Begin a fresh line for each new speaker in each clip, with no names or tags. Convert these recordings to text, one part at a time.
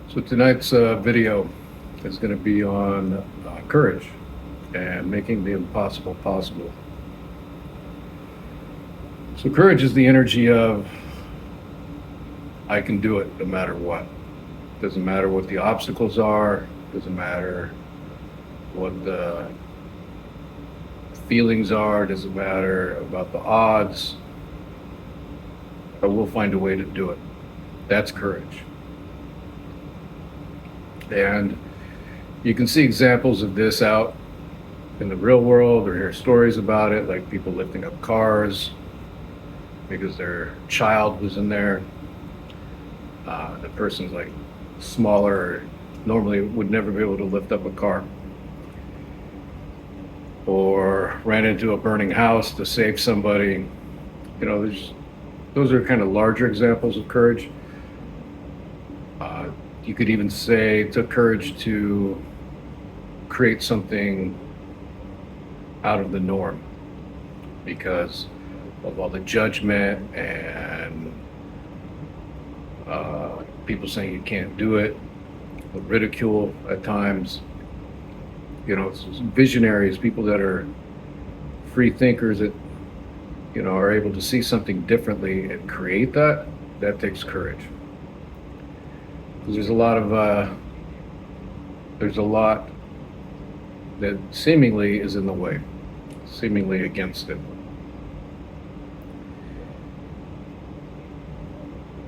So tonight's video is going to be on courage and making the impossible possible. So courage is the energy of I can do it no matter what. Doesn't matter what the obstacles are. Doesn't matter what the feelings are. Doesn't matter about the odds. I will find a way to do it. That's courage. And you can see examples of this out in the real world or hear stories about it, like people lifting up cars because their child was in there. The person's like smaller, normally would never be able to lift up a car. Or ran into a burning house to save somebody. Those are kind of larger examples of courage. You could even say it took courage to create something out of the norm because of all the judgment and people saying you can't do it, the ridicule at times. It's visionaries, people that are free thinkers that, are able to see something differently and create that. That takes courage. There's a lot that seemingly is in the way, seemingly against it.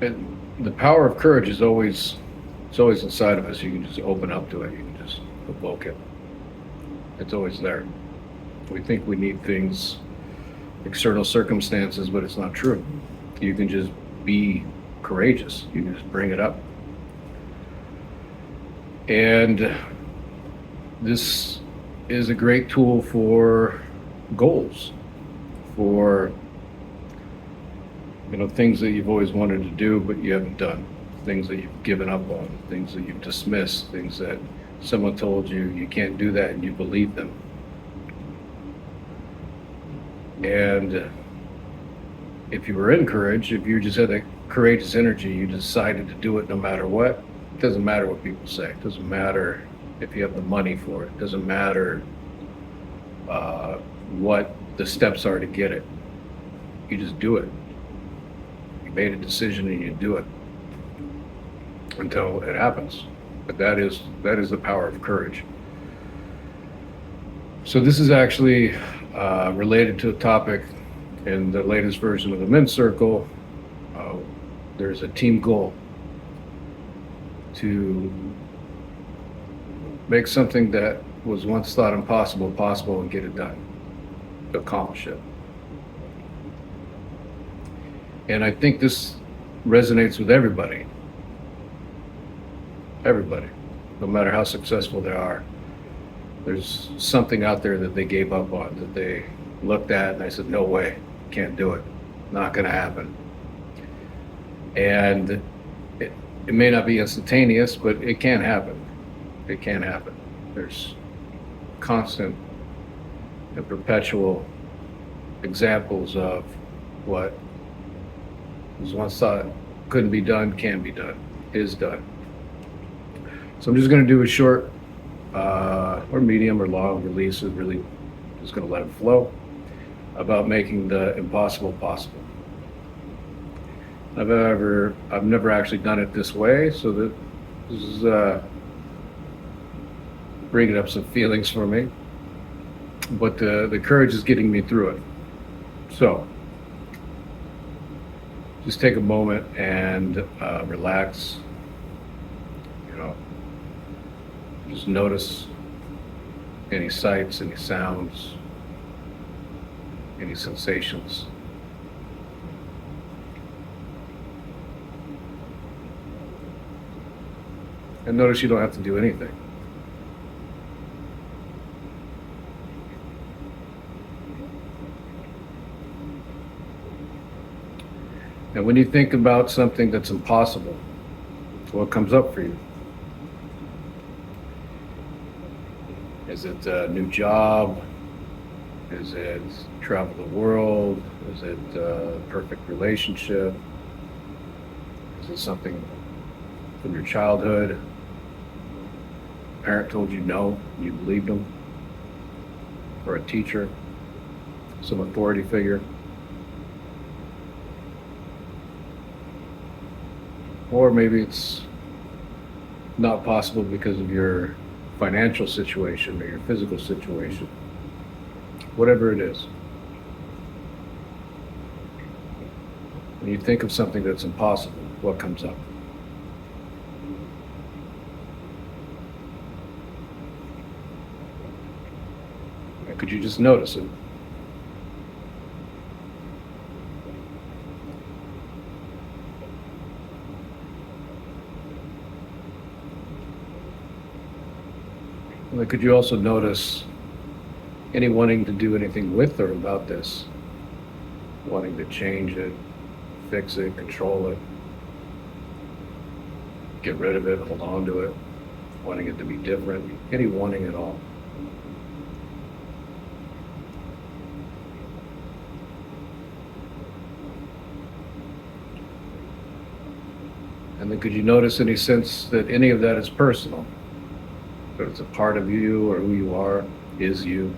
And the power of courage is always inside of us. You can just open up to it. You can just evoke it. It's always there. We think we need things, external circumstances, but it's not true. You can just be courageous. You can just bring it up. And this is a great tool for goals, for things that you've always wanted to do but you haven't done, things that you've given up on, things that you've dismissed, things that someone told you you can't do that and you believe them. And if you were in courage, if you just had that courageous energy, you decided to do it no matter what. It doesn't matter what people say. It doesn't matter if you have the money for it. It doesn't matter what the steps are to get it. You just do it. You made a decision and you do it until it happens. But that is the power of courage. So this is actually related to a topic in the latest version of the Men's Circle. There's a team goal to make something that was once thought impossible possible and get it done, to accomplish it. And I think this resonates with everybody, no matter how successful they are. There's something out there that they gave up on, that they looked at and they said, no way, can't do it, not gonna happen. And it may not be instantaneous, but it can happen. It can happen. There's constant and perpetual examples of what was once thought couldn't be done, can be done, is done. So I'm just going to do a short or medium or long release. Of really just going to let it flow about making the impossible possible. I've never actually done it this way, so that this is bringing up some feelings for me, but the courage is getting me through it. So just take a moment and relax. Just notice any sights, any sounds, any sensations. And notice you don't have to do anything. And when you think about something that's impossible, what comes up for you? Is it a new job? Is it travel the world? Is it a perfect relationship? Is it something from your childhood? A parent told you no, you believed them? Or a teacher, some authority figure? Or maybe it's not possible because of your financial situation or your physical situation. Whatever it is. When you think of something that's impossible, what comes up? And could you just notice it? And then could you also notice any wanting to do anything with or about this? Wanting to change it, fix it, control it, get rid of it, hold on to it, wanting it to be different, any wanting at all. And then could you notice any sense that any of that is personal? That it's a part of you or who you are, is you?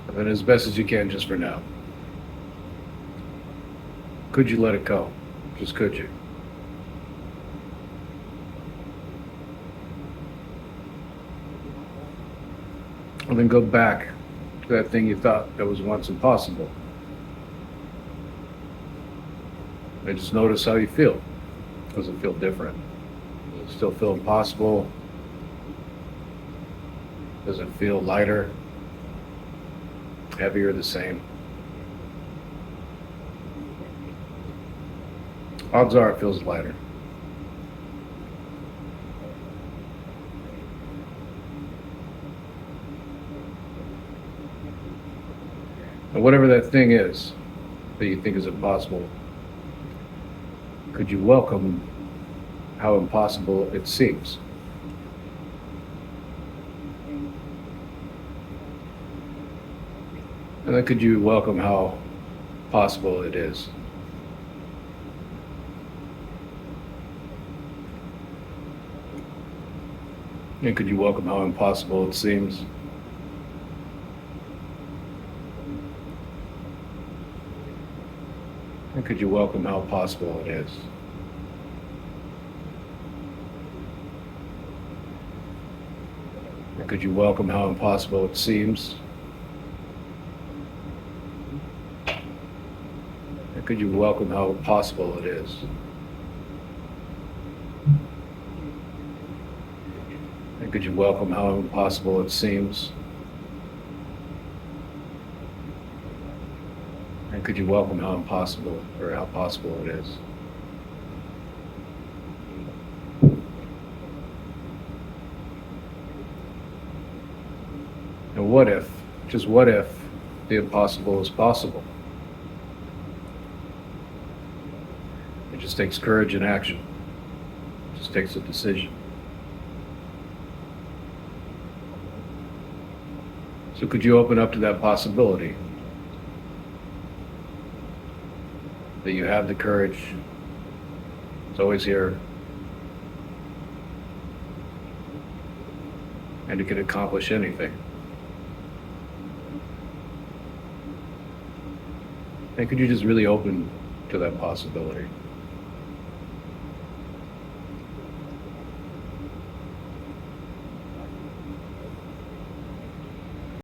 And then as best as you can just for now. Could you let it go? Just could you? And then go back to that thing you thought that was once impossible. And just notice how you feel. Does it feel different? Does it still feel impossible? Does it feel lighter? Heavier, the same? Odds are it feels lighter. And whatever that thing is that you think is impossible, could you welcome how impossible it seems? And then could you welcome how possible it is? And could you welcome how impossible it seems? And could you welcome how possible it is? And could you welcome how impossible it seems? And could you welcome how possible it is? And could you welcome how impossible it seems? And could you welcome how impossible or how possible it is? And what if, just what if, the impossible is possible? It just takes courage and action. It just takes a decision. So could you open up to that possibility? That you have the courage, it's always here, and you can accomplish anything. And could you just really open to that possibility?